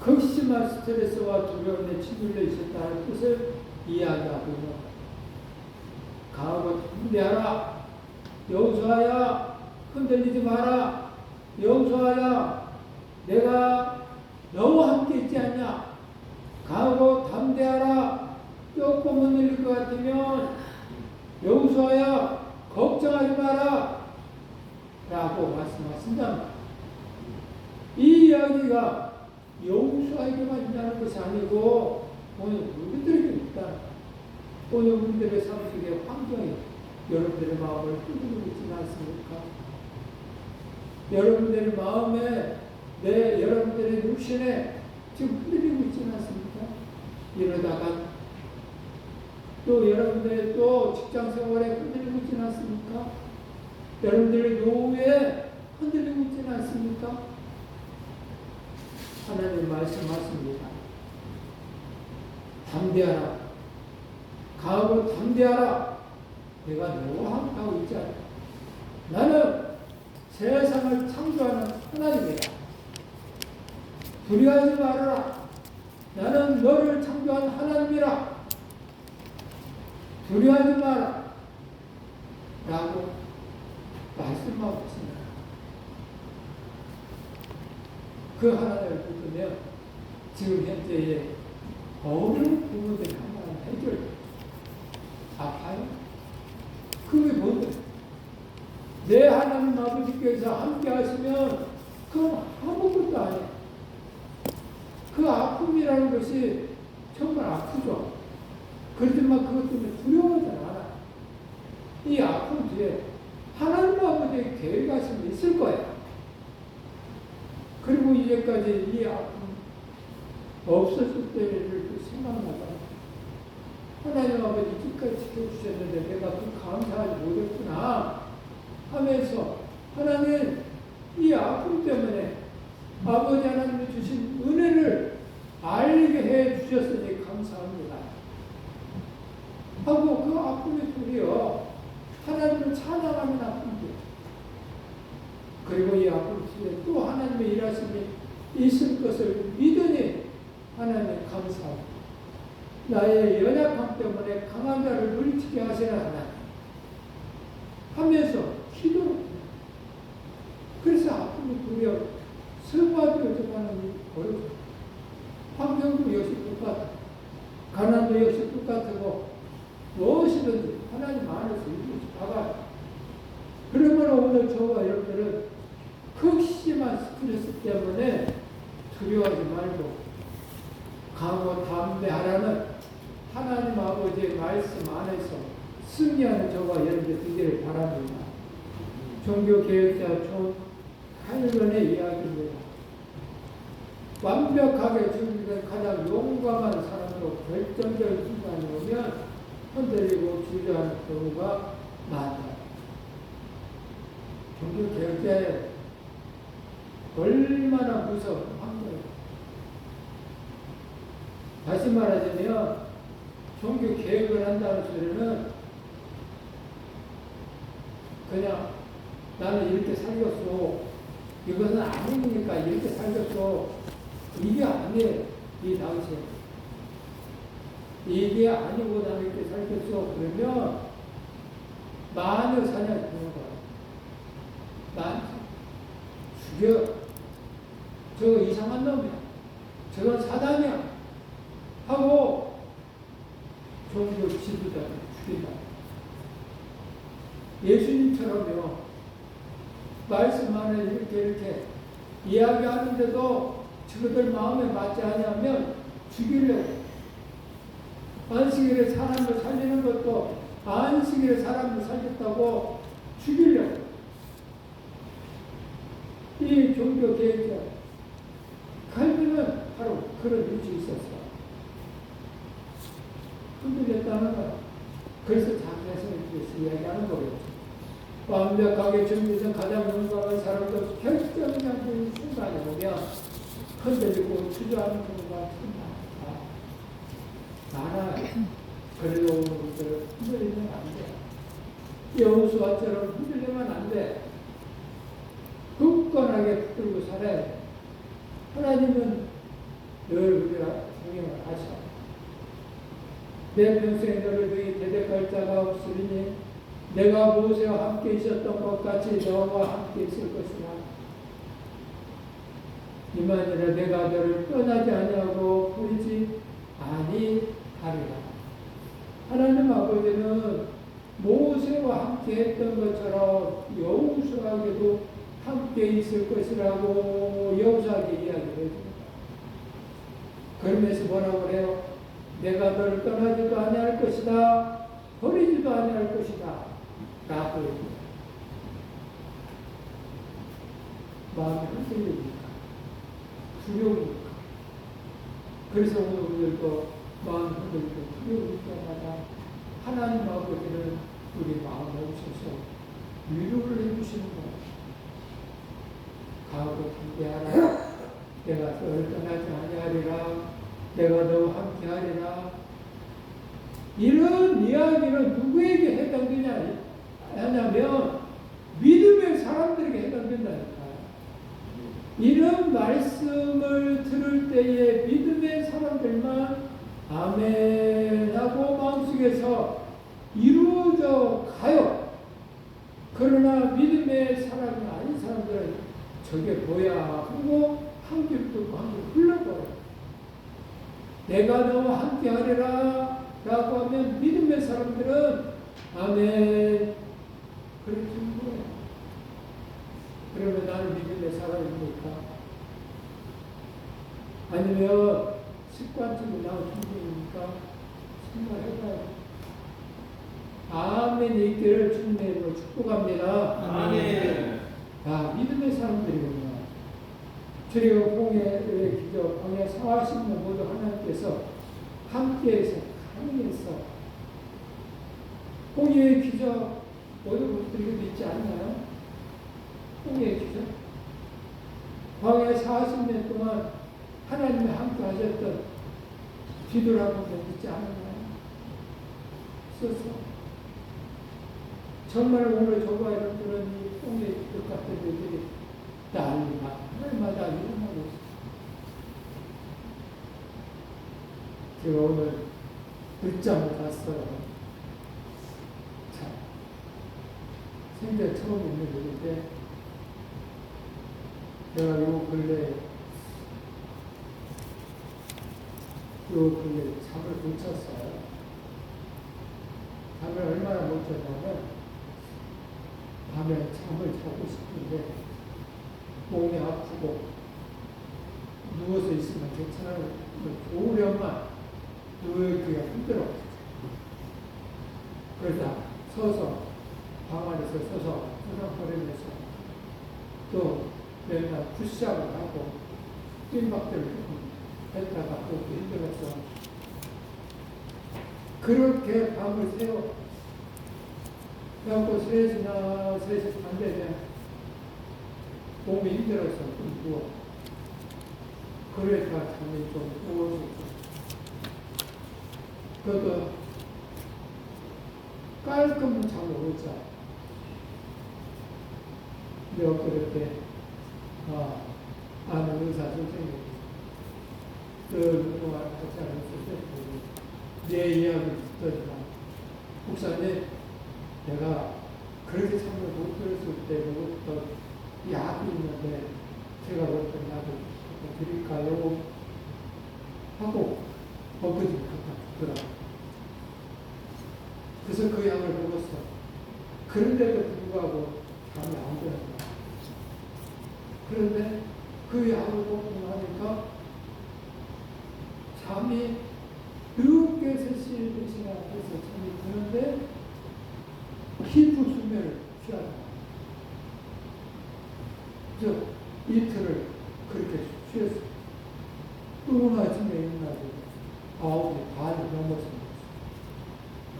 극심한 스트레스와 두려움에 치둘려 있었다는 뜻을 이야기하고 있는 겁니다. 가고 담대하라. 여호수아야, 흔들리지 마라. 여호수아야, 내가 너와 함께 있지 않냐? 가고 담대하라. 조금 흔들릴 것 같으면 여호수아야, 걱정하지 마라 라고 말씀하신다. 이 이야기가 여호수아에게만 있다는 것이 아니고 오늘 우리들에게 있다. 오늘 우리들의 삶 속의 환경이 여러분들의 마음을 흔들고 있지는 않습니까? 여러분들의 마음에 여러분들의 육신에 지금 흔들리고 있지는 않습니까? 이러다가 또 여러분들의 또 직장생활에 흔들리고 있지는 않습니까? 여러분들의 노후에 흔들리고 있지는 않습니까? 하나님 말씀하십니다. 담대하라. 가고 담대하라. 내가 너와 함께하고 있지 않아. 나는 세상을 창조하는 하나님이다. 두려워하지 말아라. 나는 너를 창조한 하나님이라. 두려워하지 마라. 라고 말씀하고 있습니다. 그 하나님을 믿으면 지금 현재의 어려운 부분들이 하나는 해결돼요. 아파요? 그게 뭔데? 내 하나님 아버지께서 함께 하시면 그건 아무것도 아니에요. 그 아픔이라는 것이 정말 아프죠. 그렇지만 그것 때문에 두려워하지 않아. 이 아픔 뒤에 하나님 아버지의 계획하심이 있을 거예요. 그리고 이제까지 이 아픔 없었을 때를 생각나다. 하나님 아버지 끝까지 지켜주셨는데 내가 그 감사하지 못했구나 하면서 하나님 이 아픔 때문에 아버지 하나님이 주신 은혜를 알게 해 주셨으니 감사합니다 하고 그 아픔이 도리어 하나님을 찬양하는 아픔이에요. 그리고 이 아픔 뒤에 또 하나님의 일하심이 있을 것을 믿으니 하나님 감사합니다. 나의 연약함 때문에 강한 자를 물리치게 하시는 하나님 하면서 기도를 해요. 그래서 아픔이 도리어 승화되어져 가는 어렵습니다. 환경도 역시 똑같아요. 가난도 역시 똑같고 무엇이든지 하나님 안에서 이루어지 나가. 그러면 오늘 저와 여러분들은 극심한 스트레스 때문에 두려워하지 말고 강고 담대하라는 하나님 아버지의 말씀 안에서 승리하는 저와 여러분들 되기를 바랍니다. 종교개혁자 존 칼빈의 이야기입니다. 완벽하게 준비된 가장 용감한 사람으로 결정적인 순간이 오면 흔들리고 주저하는 경우가 많다. 종교개혁자의 얼마나 무서운 환경이다. 다시 말하자면 종교개혁을 한다는 소리는 그냥 나는 이렇게 살겠어. 이것은 아니니까 이렇게 살겠어. 이게 아니에요. 이 당시에. 이게 아니고 나는 이렇게 살겠어. 그러면 마녀 사냥이 되는 거야. 난 죽여. 저거 이상한 놈이야. 저건 사단이야. 하고 종교 지도자를 죽인다. 예수님처럼요. 말씀 안에 이렇게 이야기하는데도 저들 마음에 맞지 않으면 죽이려고. 안식일에 사람을 살리는 것도 안식일에 사람을 살렸다고 죽이려고. 이 종교 계획자 칼빈은 바로 그런 일이 있었어. 흔들렸다는 거야. 그래서 자기에서 이렇게 이야기하는 거겠죠. 완벽하게 준비된 가장 용감한 사람도 결정적인 순간에 오면 흔들리고 주저하는 경우가 많아요. 그래도 오늘 흔들리면 안 돼. 여호수아처럼 흔들리면 안 돼. 굳건하게 붙들고 살아야 돼. 하나님은 늘 우리가 경영을 하셔. 내 평생에 너를 위해 대적할 자가 없으리니 내가 모세와 함께 있었던 것 같이 너와 함께 있을 것이라. 이만이라 내가 너를 떠나지 아니하고 버리지 아니하리라. 하나님 아버지는 모세와 함께 했던 것처럼 여호수아에게도 함께 있을 것이라고 여호수아에게 이야기를 해줍니다. 그러면서 뭐라고 그래요? 내가 너를 떠나지도 아니할 것이다. 버리지도 아니할 것이다. 라고 합니다. 마음이 흔들리니까. 두려우니까. 그래서 오늘 우리들도 마음이 흔들리고 두려울 때마다 하나님 아버지는 우리 마음에 오셔서 위로를 해주시는 거예요. 가고 담대하라. 내가 너를 떠나지 아니하리라. 내가 너와 함께하리라. 이런 이야기는 누구에게 해당되냐 하냐면 믿음의 사람들에게 해당된다니까요. 이런 말씀을 들을 때에 믿음의 사람들만 아멘하고 마음속에서 이루어져 가요. 그러나 믿음의 사람이 아닌 사람들은 저게 뭐야 하고 한 귀를 듣고 한 귀를 흘러버려요. 내가 너와 함께하리라 라고 하면 믿음의 사람들은 아멘 그렇게 주는 거예요. 그러면 나는 믿음의 사람입니까? 아니면 습관적으로 나온 존재입니까? 생각해봐요. 아멘이 있기를 주님으로 축복합니다. 아멘. 아, 믿음의 사람들이군요. 저희가 홍해의 기적, 홍해 40년 모두 하나님께서 함께해서 가능해서 홍해의 기적 모두 분들이 믿지 않나요? 홍해의 기적? 광야 40년 동안 하나님이 함께 하셨던 뒤돌아보면 믿지 않았나요? 있었어. 정말 오늘 저와 여러분들은 이 홍해의 기적 같은 일들이 날마다 일어나고 있어요. 제가 오늘 늦잠을 잤어요. 자, 생전 처음 있는 일인데, 내가 요 근래 그게 잠을 못 잤어요. 잠을 얼마나 못 잤냐면 밤에 잠을 자고 싶은데 몸이 아프고 누워서 있으면 괜찮아요. 좋으련만 누워있기가 힘들어. 그러다 서서 방 안에서 서서 화장거리면서 또 맨날 푸시업을 하고 뜀박들을 했다가 또 힘들었어. 그렇게 밤을 새워. 그래갖고 3시나 3시 반 되면 몸이 힘들어서 좀 누워. 그러니까 잠이 좀 누워지고. 그것도 깔끔한 잠을 못 자. 근데 엊그저께 아는 의사 선생님이 그동안 같이 하는 선생님이 내 이야기를 듣더니만 목사님 내가 그렇게 잠을 못 들었을 때부터 약이 있는데 제가 어떤 약을 드릴까요? 하고 엊그제 갖다 주더라고요. 그래서 그 약을 먹었어. 그런데도 불구하고 잠이 안 드는 거야. 그런데 그 약을 먹고 나니까 잠이 늦게 3시나 해서 잠이 드는데 깊은 수면을 취하다. 그래서 이틀을 그렇게 쉬었어. 또 아침에 일어나고 9시 반이 넘었습니다.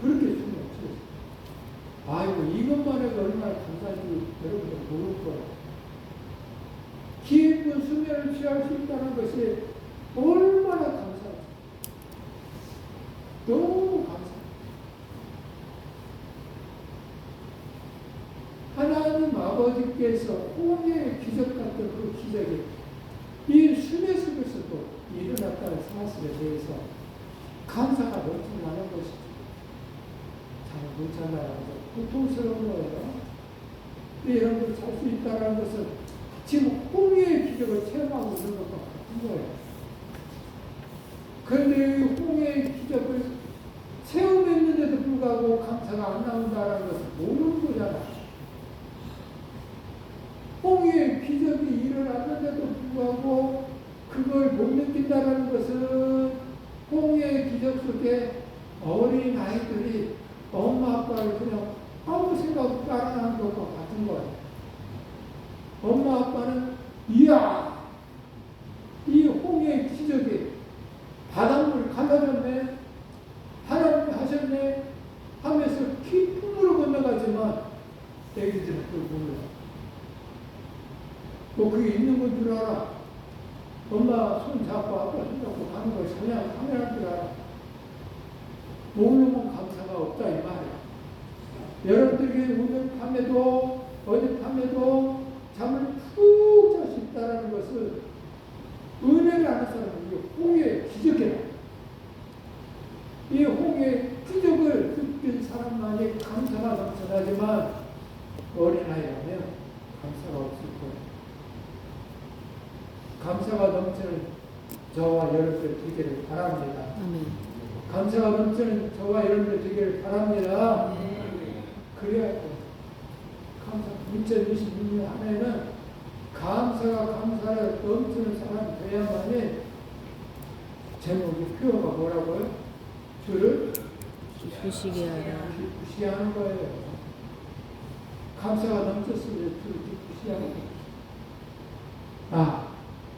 그렇게 숨을 쉬었어. 아이고, 이것만 해도 얼마나 감사한지 여러분들 모를 거예요. 깊은 수면을 취할 수 있다는 것이 얼마나 감사한지. 너무 감사해요. 하나님 아버지께서 홍해의 기적 같은 그 기적이 이 수면 속에서도 일어났다는 사실에 대해서 감사가 넘쳐나는 것이죠. 잠을 못 잔다는 것은 고통스러운 거예요. 여러분들 잘 수 있다는 것은 지금 홍해의 기적을 체험하고 있는 것과 같은 거예요. 그런데 이 홍해의 기적을 체험했는데도 불구하고 감사가 안 나온다는 것은 모르는 거잖아요. 홍해의 기적이 일어났는데도 불구하고 그걸 못 느낀다는 것은 홍해의 기적 속에 어린 아이들이 엄마 아빠를 그냥 아무 생각 없이 따라하는 것과 같은 거예요. 엄마 아빠는 이야 이 홍해의 기적이 바닷물을 갈라졌네 하나님이 하셨네 하면서 깊은 물을 건너가지만 애기들은 그걸 몰라요. 뭐 그게 있는 건 줄 알아. 엄마 손 잡고 아빠 손 잡고 가는 걸 그냥 카메라인 줄 알아. 모르면 감사가 없다 이 말이야. 여러분들이 오늘 밤에도 어젯밤에도 잠을 푹 잘 수 있다는 것은 은혜를 아는 사람은 이 홍해의 기적이라. 이 홍해의 기적을 느낀 사람만이 감사가 넘쳐나지만 어린아이라면 감사가 없을 거예요. 감사가 넘치는 저와 여러분들 되기를 바랍니다. 감사가 넘치는 저와 여러분들 되기를 바랍니다. 그래야 감사 2026년 한 해는 감사를 넘치는 사람이 돼야만이 제목이 표어가 뭐라고요? 주를 기쁘시게 하라. 기쁘시게 하는 거예요. 감사가 넘쳤으면 주를 기쁘시게 하는 거예요.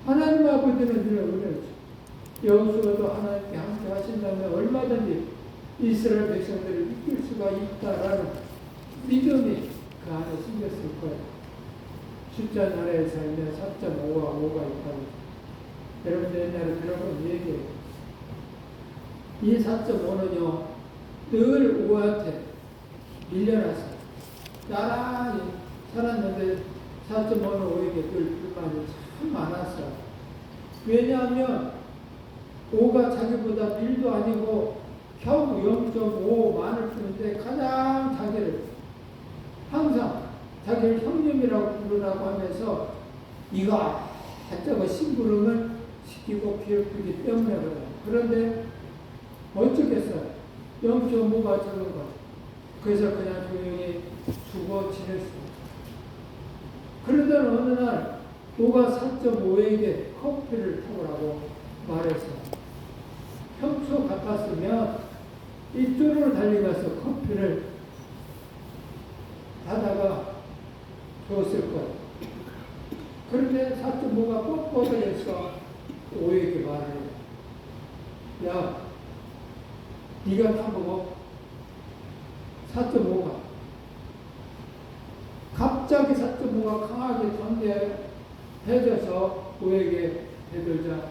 하나님 아버지는 늘 은혜를 여호수아도 하나님께 함께 하신다면 얼마든지 이스라엘 백성들을 이길 수가 있다라는 믿음이 그 안에 생겼을 거예요. 숫자 나라에 살면 4.5와 5가 있다고. 여러분들 옛날에 들어본 얘기예요. 이 4.5는요 늘 5한테 밀려났어요. 나란히 살았는데 4.5는 5에게 늘 불만이 참 많았어요. 왜냐하면 5가 자기보다 1도 아니고 겨우 0.5만을 푸는데 가장 자기를 항상 자기를 형님이라고 부르라고 하면서 이거 저거 심부름을 시키고 괴롭히기 때문에 그래요. 그런데 어쩌겠어요. 0.5가 적은 거. 그래서 그냥 조용히 두고 지냈어요. 그러던 어느 날 노가 4.5에게 커피를 타오라고 말해서 평소 같았으면 이쪽으로 달려가서 커피를 타다가 줬을 거예요. 그런데 4.5가 뻣뻣해서 5에게 말을 해요. 야, 네가 타보고 4.5가 갑자기 4.5가 강하게 담대해져서 5에게 되돌자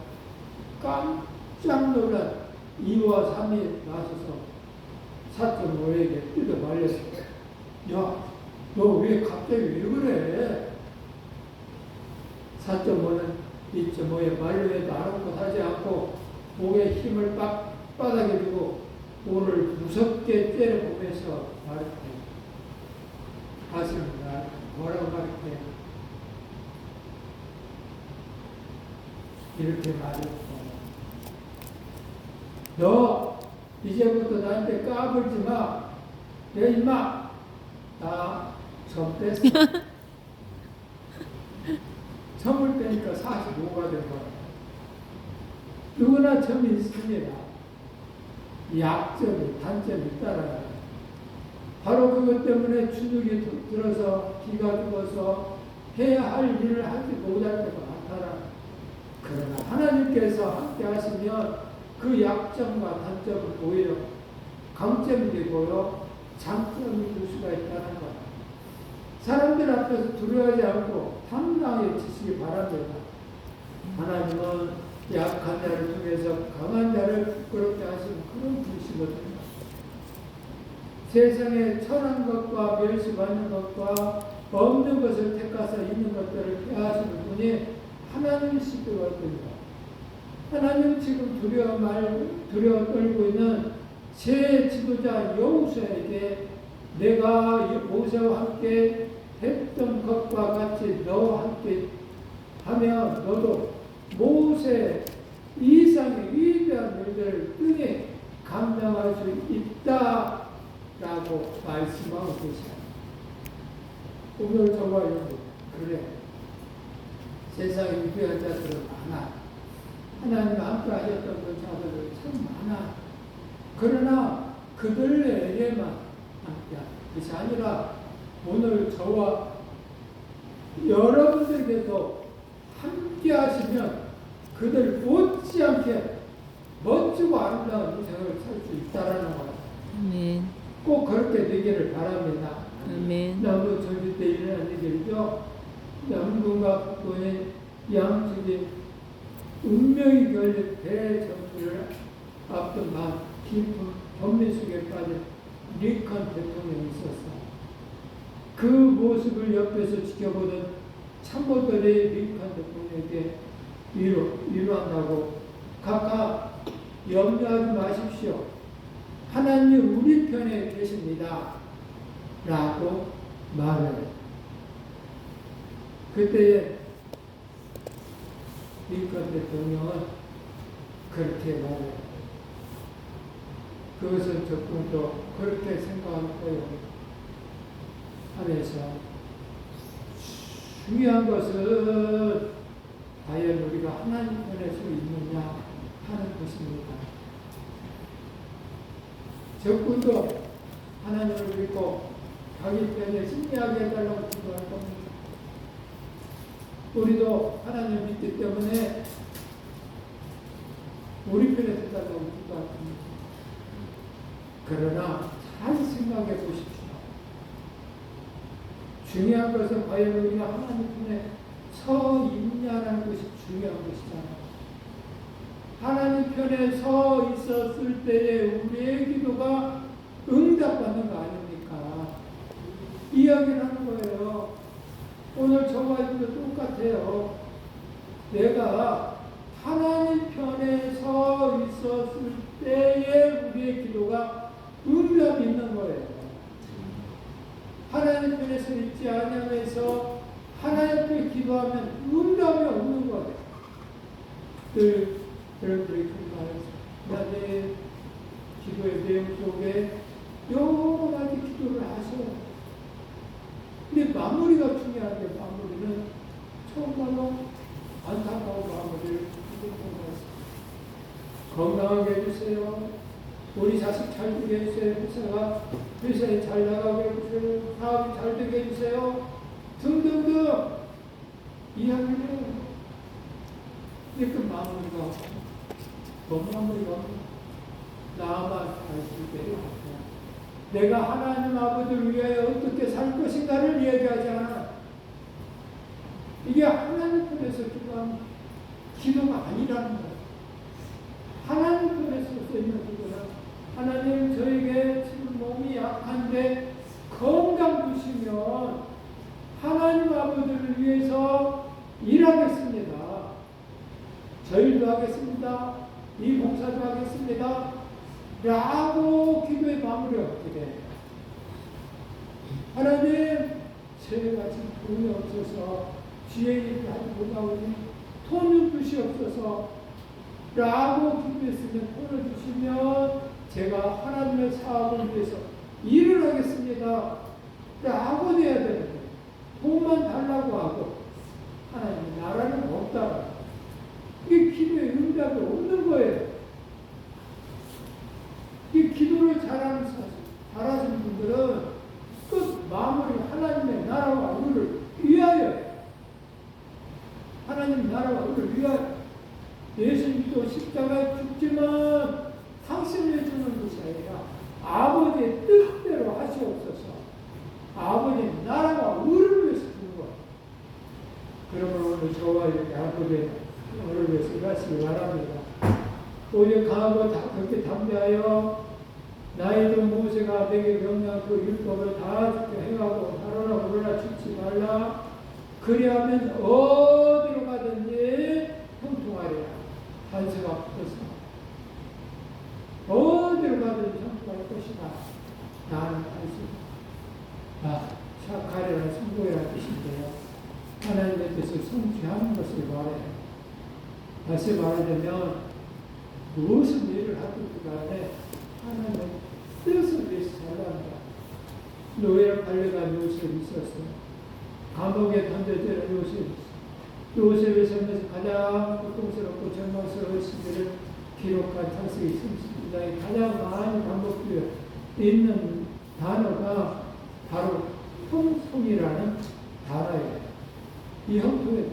깜짝 놀란 2와 3이 나서서 4.5에게 뜯어 말렸어요. 야, 너 왜 갑자기 왜 그래? 4.5는 2.5에 말려도 아무것하지 않고 목에 힘을 바닥에 두고 오를 무섭게 때려보면서 말했대. 가슴이나 뭐라고 말했대. 이렇게 말했고, 너 이제부터 나한테 까불지 마. 내 임마 나 점 뺐어. 점을 빼니까 45가 된 거야. 누구나 점이 있습니다. 약점이, 단점이 있다라는 거예요. 바로 그것 때문에 주눅이 들어서 기가 죽어서 해야 할 일을 하지 못할 때가 많다라. 그러나 하나님께서 함께 하시면 그 약점과 단점을 오히려 강점이 되고요, 장점이 될 수가 있다는 것. 사람들 앞에서 두려워하지 않고 당당히 지시기 바랍니다. 하나님은 약한 자를 통해서 강한 자를 부끄럽게 하시는 그런 분이시거든요. 세상에 천한 것과 멸시받는 것과 없는 것을 택하사 있는 것들을 폐하시는 분이 하나님이시거든요. 하나님 지금 두려워 떨고 있는 제 지도자 여호수아에게 내가 모세와 함께 했던 것과 같이 너와 함께 하면 너도 모세 이상의 위대한 일들을 등에 감당할 수 있다라고 말씀하고 계시다. 오늘 저와 여러분, 그래, 세상에 위대한 자들은 많아. 하나님 함께 하셨던 그 자들은 참 많아. 그러나 그들에게만 함께하는 것이 아니라 오늘 저와 여러분들께도 함께 하시면 그들 못지않게 멋지고 아름다운 인생을 살 수 있다라는 거예요. 아멘. 꼭 그렇게 되기를 바랍니다. 아멘. 나무 절기 때 일어난 일이죠. 남궁과 북궁의 양쪽에 운명이 걸린 대전투를 앞둔 깊은 범위 속에 빠진 리컨 대통령이 있었어. 그 모습을 옆에서 지켜보던 참모들의 리컨 대통령에게 위로한다고 각각 염려하지 마십시오. 하나님 우리 편에 계십니다. 라고 말을. 그때에 링컨 대통령은 그렇게 말을. 그것은 적군도 그렇게 생각할 거예요. 하면서 중요한 것은 과연 우리가 하나님 편에 서 있느냐 하는 것입니다. 적군도 하나님을 믿고 자기 편에 승리하게 해달라고 기도할 겁니다. 우리도 하나님을 믿기 때문에 우리 편에 서달라고 기도할 겁니다. 그러나 잘 생각해 보십시오. 중요한 것은 과연 우리가 하나님 편에 서 있냐는 것이 중요한 것이잖아요. 하나님 편에 서 있었을 때에 우리의 기도가 응답받는 거 아닙니까? 이야기를 하는 거예요. 오늘 저와 이도 똑같아요. 내가 하나님 편에 서 있었을 때에 우리의 기도가 응답이 있는 거예요. 하나님 편에 서 있지 않으면서 하나님 편에 기도하면 응답이 없는 거예요. 여러분들이 그렇게 말했어요. 기도의 내용 속에 여러 가지 기도를 하셔요. 근데 마무리가 중요한데 마무리는 정말로 안타까운 마무리를 건강하게 해주세요. 우리 자식 잘 되게 해주세요. 회사에 잘 나가게 해주세요. 사업이 잘 되게 해주세요. 등등등 이야기를 이렇게 마무리가 뭔 마무리가 나만 살 수 있게 해주세요. 내가 하나님 아버지를 위하여 어떻게 살 것인가를 얘기하지 않아. 이게 하나님 편에서 기도하는 기도가 아니라는 거예요. 하나님 편에서 있는 기도는 하나님 저에게 지금 몸이 약한데 건강 주시면 하나님 아버지를 위해서 일하겠습니다. 저 일도 하겠습니다. 이 봉사도 하겠습니다. 라고 기도의 마무리가 어떻게 돼요? 하나님, 제가 지금 돈이 없어서 지혜 일을 하지 못하오니 돈 좀 주시옵소서 라고 기도했으면 돈을 주시면 제가 하나님의 사업을 위해서 일을 하겠습니다 라고 돼야 되는데 돈만 달라고 하고 하나님 나라는 없다. 이게 기도의 응답이 없는 거예요. 이 기도를 잘하시는 분들은 끝 마무리 하나님의 나라와 의를 위하여 하나님 나라와 의를 위하여 예수님도 십자가에 죽지만 당신을 주는 것이 아니라 아버지의 뜻대로 하시옵소서. 아버지의 나라와 의를 위해서 주는 것. 그러면 오늘 저와 이렇게 아버지의 의를 위해서 일하시기 바랍니다. 오직 강하고 그렇게 담대하여 나이도 모세가 내게 명령한 그 율법을 다 지켜 행하고 하루나 오르나 죽지 말라. 그리하면 어디로 가든지 형통하리라. 한수가 없어서 어디로 가든지 형통할 것이다. 나는 한수. 착하리라 성공이라는 뜻인데요. 하나님의 뜻을 성취하는 것을 말해요. 다시 말하자면 무슨 일을 하든지 간에 하나님의 뜻을 위해서 살아간다. 노예로 팔려간 요셉이 있었어요. 감옥에 던져지는 요셉이 있어요. 요셉의 삶에서 가장 고통스럽고 절망스러운 시기를 기록한 창세기 32장에 가장 많이 반복되어 있는 단어가 바로 형통이라는 단어예요. 이 형통에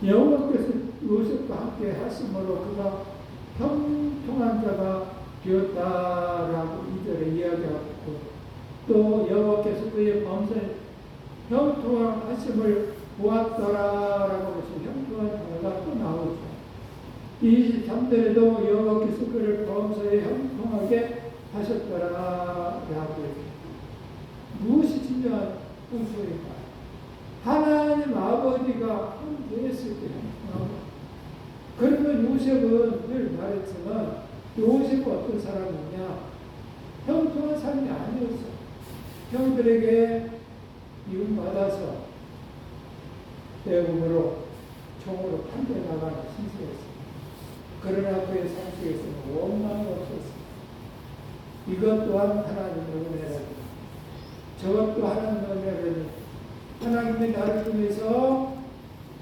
여호와께서 요셉과 함께 하심으로 그가 형통한 자가 되었다라고 2절에 이야기하고 또 여호와께서 그의 범사에 형통한 하심을 보았더라라고 해서 형통한 자가 또 나오죠. 23절에도 여호와께서 그를 범사에 형통하게 하셨더라라고 해요. 무엇이 진정한 형통일까? 하나님 아버지가 함께 했을 때 형통하고 그러면 요셉은 늘 말했지만 요셉은 어떤 사람이냐? 형통한 사람이 아니었어. 형들에게 미움받아서 대국으로 총으로 판대나가는 신세였어. 그러나 그의 삶 속에서는 원망이 없었어. 이것 또한 하나님의 은혜라니. 저것 또 하나님의 은혜라니. 하나님의 나를 통해서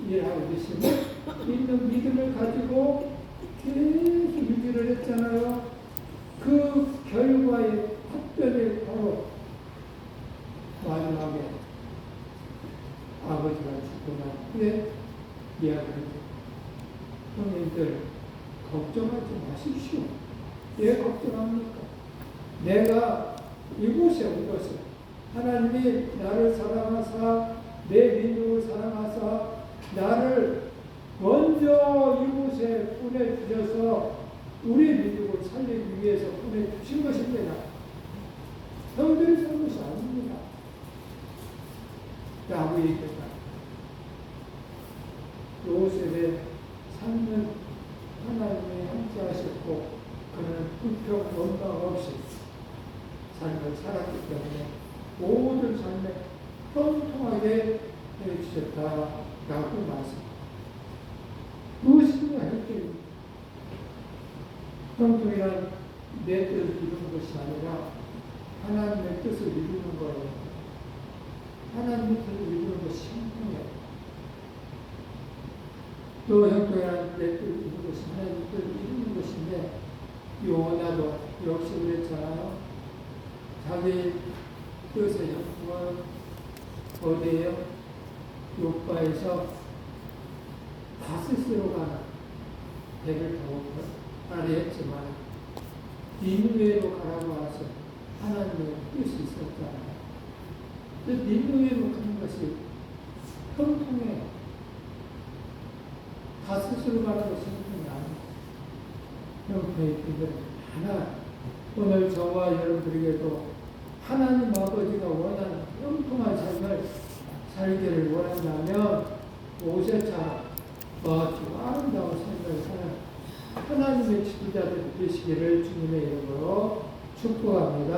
일하고 계시고 있는 믿음을 가지고 계속 유지를 했잖아요. 그 결과의 답변이 바로 마지막에 아버지가 죽고 난 후에 이야기를 형님들 걱정하지 마십시오. 왜 걱정합니까? 내가 이곳에 온 것은 하나님이 나를 사랑하사 내 민족을 사랑하사 나를 먼저 이곳에 보내주셔서 우리 민족을 살리기 위해서 보내주신 것입니다. 형들이 산 것이 아닙니다. 라고 얘기했다. 요셉의 삶은 하나님이 함께 하셨고 그는 불평 원망 없이 삶을 살았기 때문에 모든 삶에 형통하게 해주셨다라고 말씀. 무엇인가 형통입니다. 형통이란 내 뜻을 이루는 것이 아니라 하나님의 뜻을 이루는 거예요. 하나님의 뜻을 이루는 것이 형통해요. 또 형통이란 내 뜻을 이루는 것이 하나님의 뜻을 이루는 것인데, 요나도 역시 그랬잖아요. 자기 뜻의 형통은 어디에요? 요바에서 다스스로 가는 배를 타고 가려했지만 니느웨로 가라고 하셔 하나님의 뜻이 있었잖아요. 니느웨로 가는 것이 형통해요. 다스스로 가는 것이 형통이 아니에요. 형통의 길은 하나. 오늘 저와 여러분들에게도 하나님 아버지가 원하는 형통한 삶을 살기를 원한다면 오셔차 아주 아름다운 삶을 사는 하나님의 지도자들 되시기를 주님의 이름으로 축복합니다.